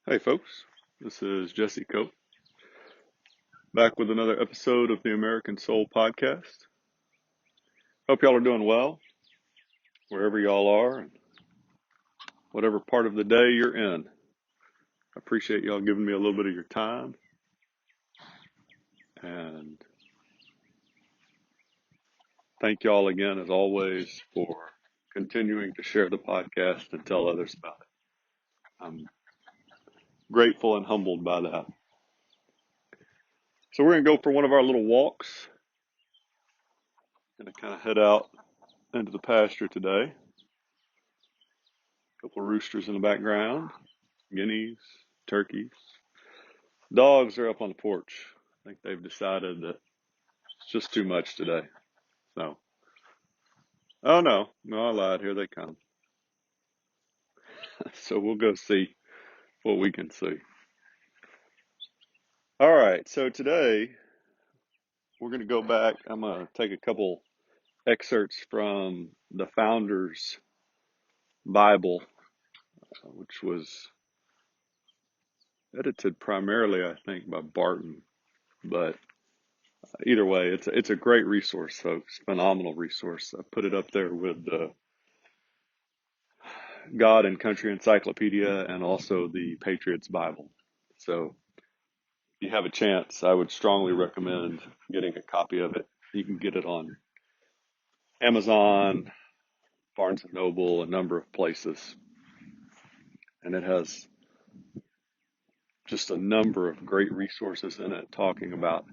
Hey folks, this is Jesse Cope, back with another episode of the American Soul Podcast. Hope y'all are doing well, wherever y'all are, and whatever part of the day you're in. I appreciate y'all giving me a little bit of your time, and thank y'all again, as always, for continuing to share the podcast and tell others about it. I'm grateful and humbled by that. So we're going to go for one of our little walks. Going to kind of head out into the pasture today. A couple of roosters in the background, guineas, turkeys. Dogs are up on the porch. I think they've decided that it's just too much today. So, oh no, I lied. Here they come. So we'll go see what we can see. All right. So today we're going to go back. I'm going to take a couple excerpts from the Founders Bible, which was edited primarily, I think, by Barton. But either way, it's a great resource, folks. Phenomenal resource. I put it up there with God and Country Encyclopedia and also the Patriots Bible. So if you have a chance, I would strongly recommend getting a copy of it. You can get it on Amazon, Barnes and Noble, a number of places. And it has just a number of great resources in it talking about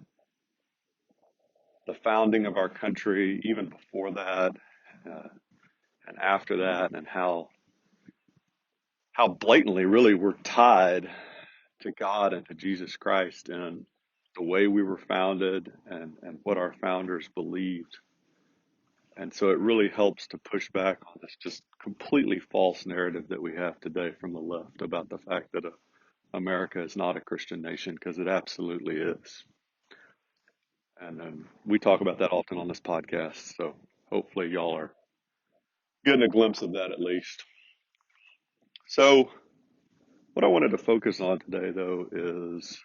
the founding of our country, even before that, and after that, and how blatantly really we're tied to God and to Jesus Christ and the way we were founded and what our founders believed. And so it really helps to push back on this just completely false narrative that we have today from the left about the fact that America is not a Christian nation, because it absolutely is. And we talk about that often on this podcast. So hopefully y'all are getting a glimpse of that at least. So what I wanted to focus on today, though, is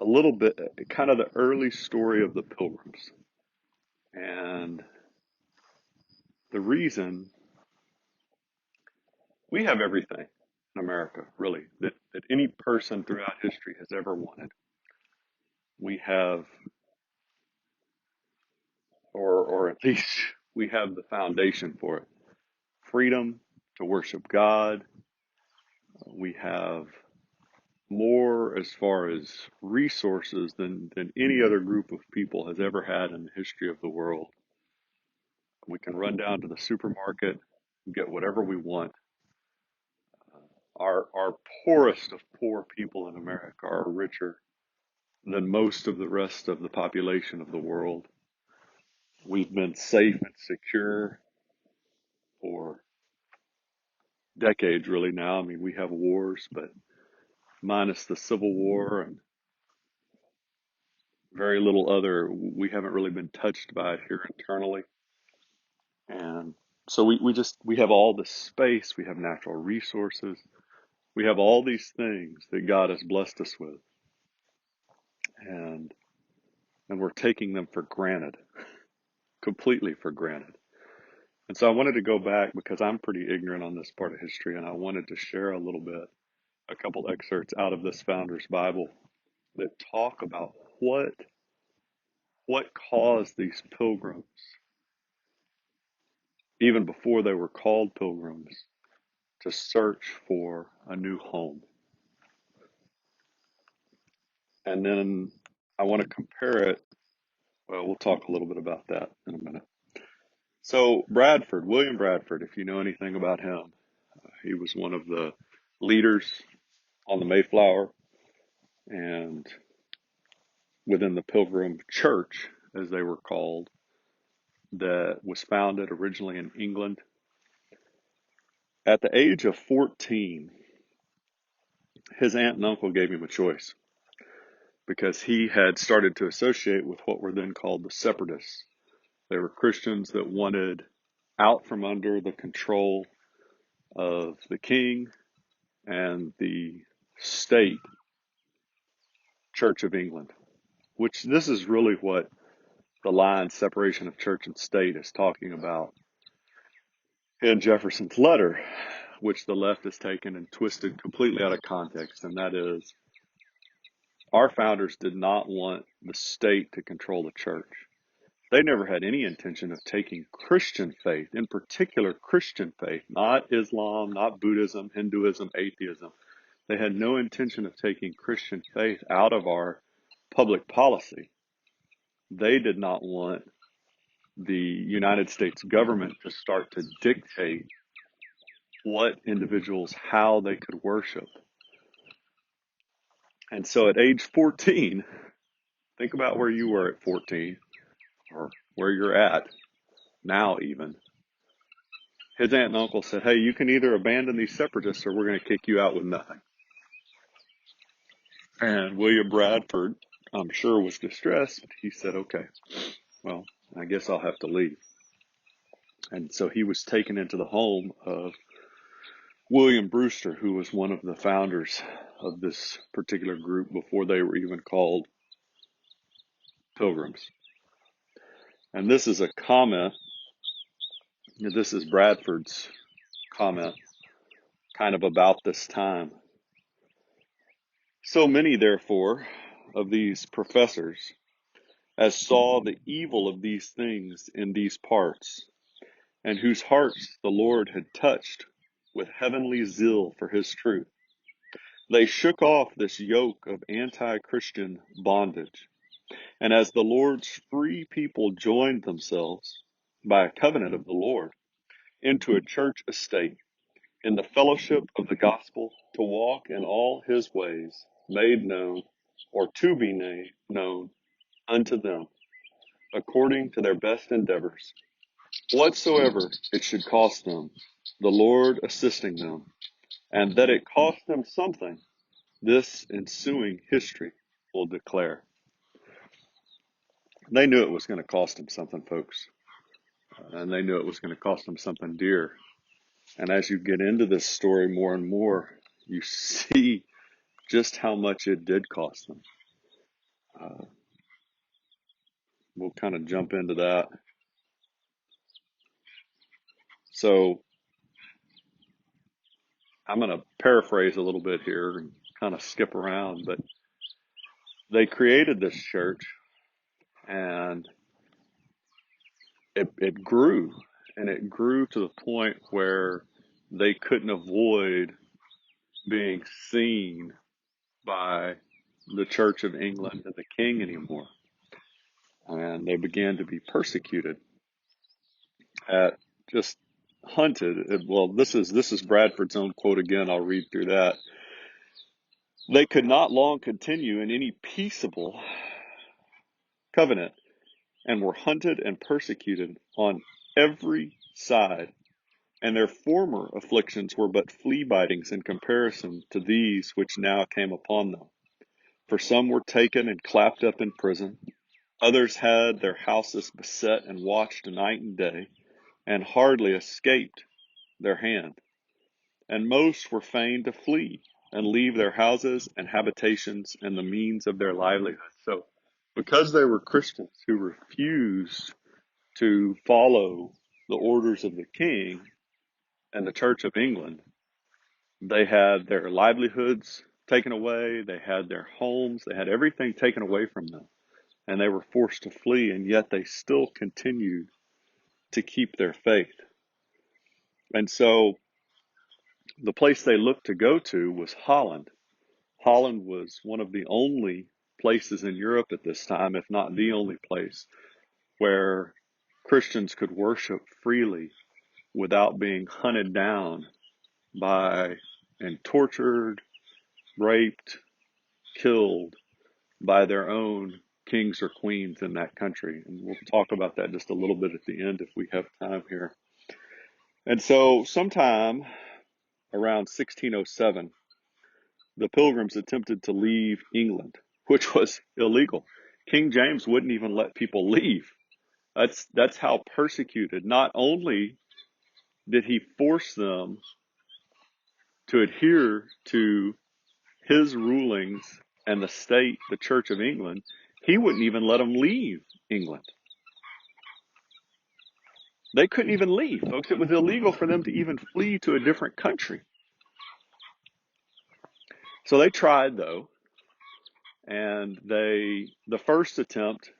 a little bit kind of the early story of the Pilgrims. And the reason we have everything in America, really, that any person throughout history has ever wanted. We have, or at least we have the foundation for it. Freedom to worship God. We have more as far as resources than any other group of people has ever had in the history of the world. We can run down to the supermarket and get whatever we want. Our poorest of poor people in America are richer than most of the rest of the population of the world. We've been safe and secure for decades, really, now. I mean, we have wars, but minus the Civil War and very little other, we haven't really been touched by it here internally. And so we have all this space, we have natural resources, we have all these things that God has blessed us with. And we're taking them for granted, completely for granted. And so I wanted to go back because I'm pretty ignorant on this part of history, and I wanted to share a little bit, a couple excerpts out of this Founders Bible that talk about what caused these pilgrims, even before they were called pilgrims, to search for a new home. And then I want to compare it. Well, we'll talk a little bit about that in a minute. So William Bradford, if you know anything about him, he was one of the leaders on the Mayflower and within the Pilgrim Church, as they were called, that was founded originally in England. At the age of 14, his aunt and uncle gave him a choice because he had started to associate with what were then called the Separatists. They were Christians that wanted out from under the control of the king and the state Church of England, which this is really what the line separation of church and state is talking about in Jefferson's letter, which the left has taken and twisted completely out of context. And that is, our founders did not want the state to control the church. They never had any intention of taking Christian faith, in particular Christian faith, not Islam, not Buddhism, Hinduism, atheism. They had no intention of taking Christian faith out of our public policy. They did not want the United States government to start to dictate what individuals, how they could worship. And so at age 14, think about where you were at 14, or where you're at now even. His aunt and uncle said, hey, you can either abandon these separatists or we're going to kick you out with nothing. And William Bradford, I'm sure, was distressed. He said, okay, well, I guess I'll have to leave. And so he was taken into the home of William Brewster, who was one of the founders of this particular group before they were even called Pilgrims. And this is a comment, this is Bradford's comment, kind of about this time. So many, therefore, of these professors as saw the evil of these things in these parts, and whose hearts the Lord had touched with heavenly zeal for his truth, they shook off this yoke of anti-Christian bondage. And as the Lord's free people joined themselves by a covenant of the Lord into a church estate in the fellowship of the gospel, to walk in all his ways, made known, or to be known unto them, according to their best endeavors, whatsoever it should cost them, the Lord assisting them, and that it cost them something, this ensuing history will declare. They knew it was going to cost them something, folks, and they knew it was going to cost them something dear. And as you get into this story more and more, you see just how much it did cost them. We'll kind of jump into that. So I'm going to paraphrase a little bit here and kind of skip around, but they created this church and it grew, and it grew to the point where they couldn't avoid being seen by the Church of England and the king anymore. And they began to be persecuted, just hunted. Well, this is Bradford's own quote again. I'll read through that. They could not long continue in any peaceable covenant, and were hunted and persecuted on every side. And their former afflictions were but flea-bitings in comparison to these which now came upon them. For some were taken and clapped up in prison. Others had their houses beset and watched night and day, and hardly escaped their hand. And most were fain to flee and leave their houses and habitations and the means of their livelihood. So because they were Christians who refused to follow the orders of the king and the Church of England, they had their livelihoods taken away, they had their homes, they had everything taken away from them, and they were forced to flee, and yet they still continued to keep their faith. And so the place they looked to go to was Holland. Holland was one of the only places in Europe at this time, if not the only place, where Christians could worship freely without being hunted down by and tortured, raped, killed by their own kings or queens in that country. And we'll talk about that just a little bit at the end if we have time here. And so sometime around 1607, the Pilgrims attempted to leave England, which was illegal. King James wouldn't even let people leave. That's how persecuted. Not only did he force them to adhere to his rulings and the state, the Church of England, he wouldn't even let them leave England. They couldn't even leave, folks. It was illegal for them to even flee to a different country. So they tried, though, and the first attempt,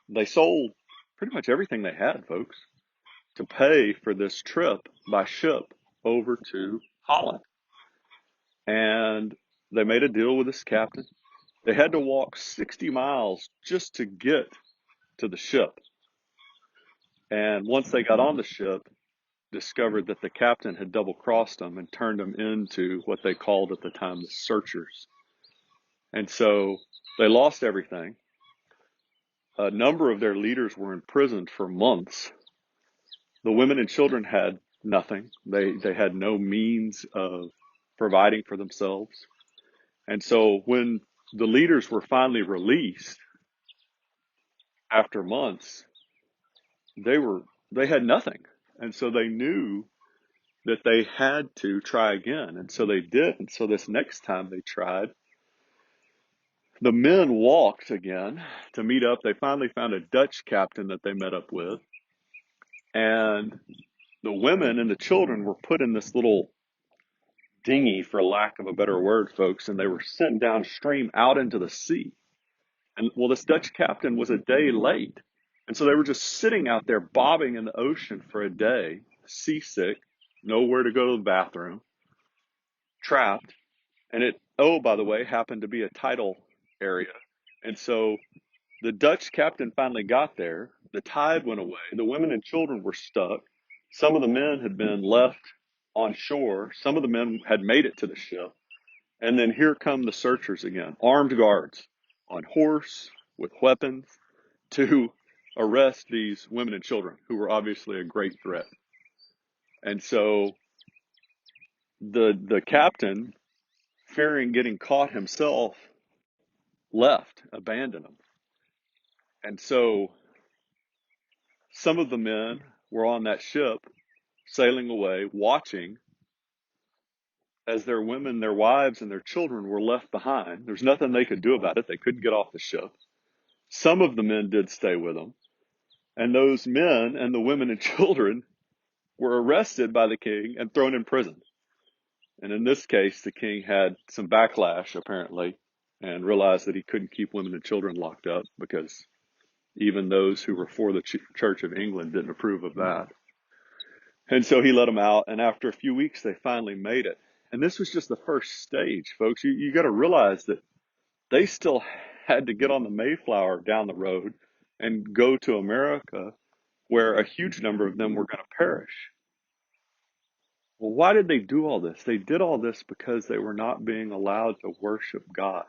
they sold pretty much everything they had, folks, to pay for this trip by ship over to Holland. And they made a deal with this captain. They had to walk 60 miles just to get to the ship. And once they got on the ship, discovered that the captain had double-crossed them and turned them into what they called at the time the searchers. And so they lost everything. A number of their leaders were imprisoned for months. The women and children had nothing. They had no means of providing for themselves. And so when the leaders were finally released after months, they had nothing. And so they knew that they had to try again. And so they did. And so this next time they tried, the men walked again to meet up. They finally found a Dutch captain that they met up with. And the women and the children were put in this little dinghy, for lack of a better word, folks, and they were sent downstream out into the sea. And well, this Dutch captain was a day late. And so they were just sitting out there bobbing in the ocean for a day, seasick, nowhere to go to the bathroom, trapped. And it, oh, by the way, happened to be a tidal area. And so the Dutch captain finally got there. The tide went away. The women and children were stuck. Some of the men had been left on shore. Some of the men had made it to the ship. And then here come the searchers again, armed guards on horse with weapons to arrest these women and children who were obviously a great threat. And so the captain, fearing getting caught himself, left, abandoned them. And so some of the men were on that ship sailing away, watching as their women, their wives, and their children were left behind. There's nothing they could do about it. They couldn't get off the ship. Some of the men did stay with them. And those men and the women and children were arrested by the king and thrown in prison. And in this case, the king had some backlash, apparently, and realized that he couldn't keep women and children locked up because even those who were for the Church of England didn't approve of that. And so he let them out. And after a few weeks, they finally made it. And this was just the first stage, folks. You got to realize that they still had to get on the Mayflower down the road and go to America, where a huge number of them were going to perish. Well, why did they do all this? They did all this because they were not being allowed to worship God.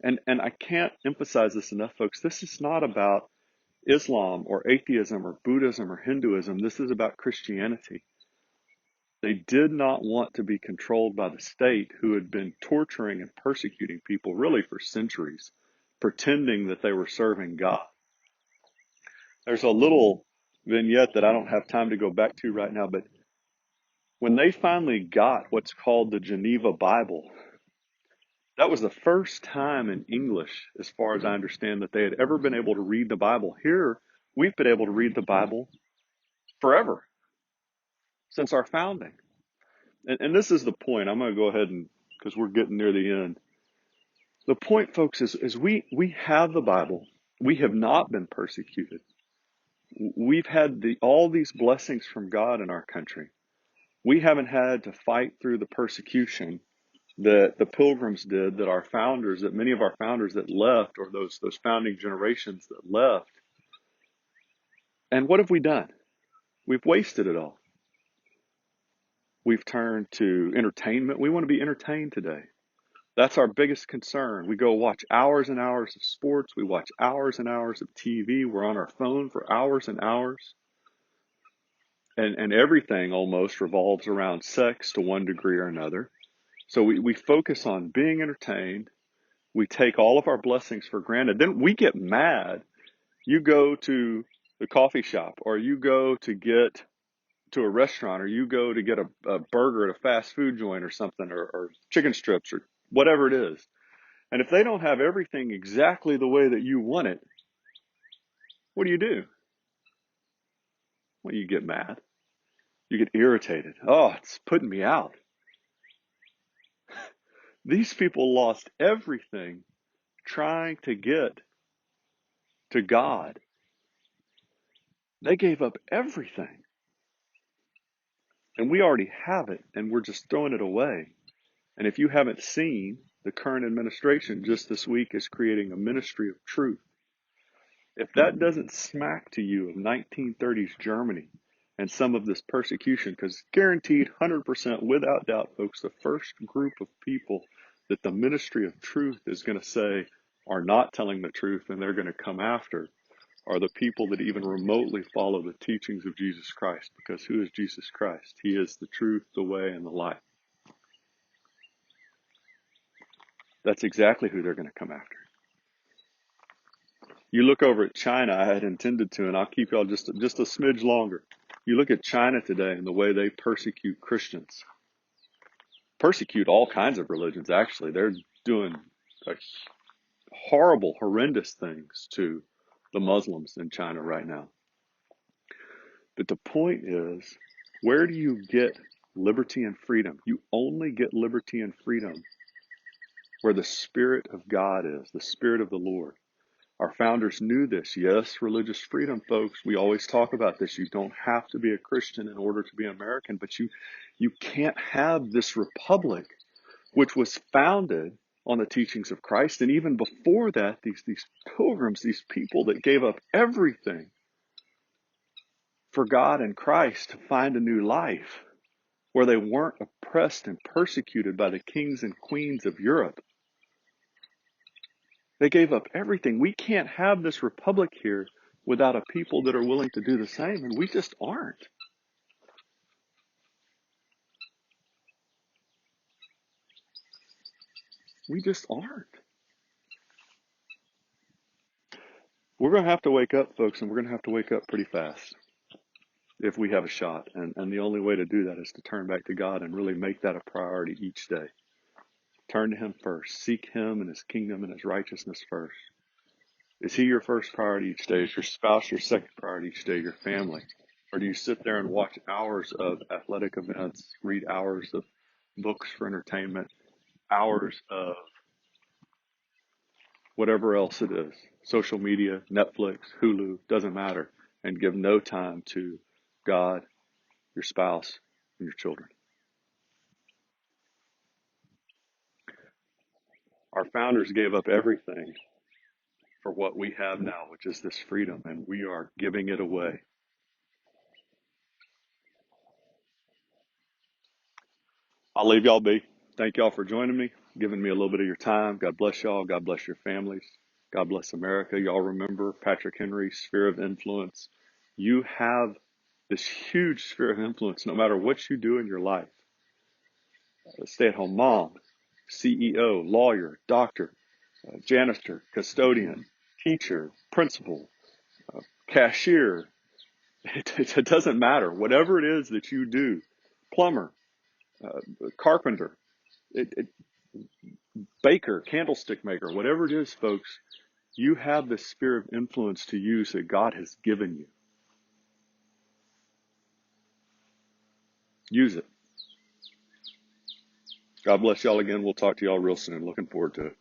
And I can't emphasize this enough, folks. This is not about Islam or atheism or Buddhism or Hinduism. This is about Christianity. They did not want to be controlled by the state, who had been torturing and persecuting people really for centuries, pretending that they were serving God. There's a little vignette that I don't have time to go back to right now, but when they finally got what's called the Geneva Bible, that was the first time in English, as far as I understand, that they had ever been able to read the Bible. Here, we've been able to read the Bible forever, since our founding. And this is the point. I'm going to go ahead and, because we're getting near the end. The point, folks, is we have the Bible. We have not been persecuted. We've had all these blessings from God in our country. We haven't had to fight through the persecution that the Pilgrims did, that our founders, that many of our founders that left, or those founding generations that left. And what have we done? We've wasted it all. We've turned to entertainment. We want to be entertained today. That's our biggest concern. We go watch hours and hours of sports. We watch hours and hours of TV. We're on our phone for hours and hours. And everything almost revolves around sex to one degree or another. So we focus on being entertained. We take all of our blessings for granted. Then we get mad. You go to the coffee shop, or you go to get to a restaurant, or you go to get a burger at a fast food joint or something, or chicken strips or whatever it is. And if they don't have everything exactly the way that you want it, what do? Well, you get mad. You get irritated. Oh, it's putting me out. These people lost everything trying to get to God. They gave up everything. And we already have it, and we're just throwing it away. And if you haven't seen, the current administration just this week is creating a ministry of truth. If that doesn't smack to you of 1930s Germany and some of this persecution, because guaranteed 100% without doubt, folks, the first group of people that the ministry of truth is going to say are not telling the truth and they're going to come after are the people that even remotely follow the teachings of Jesus Christ. Because who is Jesus Christ? He is the truth, the way, and the life. That's exactly who they're going to come after. You look over at China, I had intended to, and I'll keep y'all just a smidge longer. You look at China today and the way they persecute Christians, persecute all kinds of religions, actually. They're doing horrible, horrendous things to the Muslims in China right now. But the point is, where do you get liberty and freedom? You only get liberty and freedom where the Spirit of God is, the Spirit of the Lord. Our founders knew this. Yes, religious freedom, folks. We always talk about this. You don't have to be a Christian in order to be American, but you can't have this republic, which was founded on the teachings of Christ. And even before that, these pilgrims, these people that gave up everything for God and Christ to find a new life where they weren't oppressed and persecuted by the kings and queens of Europe. They gave up everything. We can't have this republic here without a people that are willing to do the same, and we just aren't. We just aren't. We're going to have to wake up, folks, and we're going to have to wake up pretty fast if we have a shot. And the only way to do that is to turn back to God and really make that a priority each day. Turn to Him first. Seek Him and His kingdom and His righteousness first. Is He your first priority each day? Is your spouse your second priority each day? Your family? Or do you sit there and watch hours of athletic events, read hours of books for entertainment, hours of whatever else it is, social media, Netflix, Hulu, doesn't matter, and give no time to God, your spouse, and your children? Our founders gave up everything for what we have now, which is this freedom, and we are giving it away. I'll leave y'all be. Thank y'all for joining me, giving me a little bit of your time. God bless y'all. God bless your families. God bless America. Y'all remember Patrick Henry's sphere of influence. You have this huge sphere of influence no matter what you do in your life. Stay-at-home mom, CEO, lawyer, doctor, janitor, custodian, teacher, principal, cashier. It doesn't matter. Whatever it is that you do, plumber, carpenter, baker, candlestick maker, whatever it is, folks, you have the sphere of influence to use that God has given you. Use it. God bless y'all again. We'll talk to y'all real soon. Looking forward to it.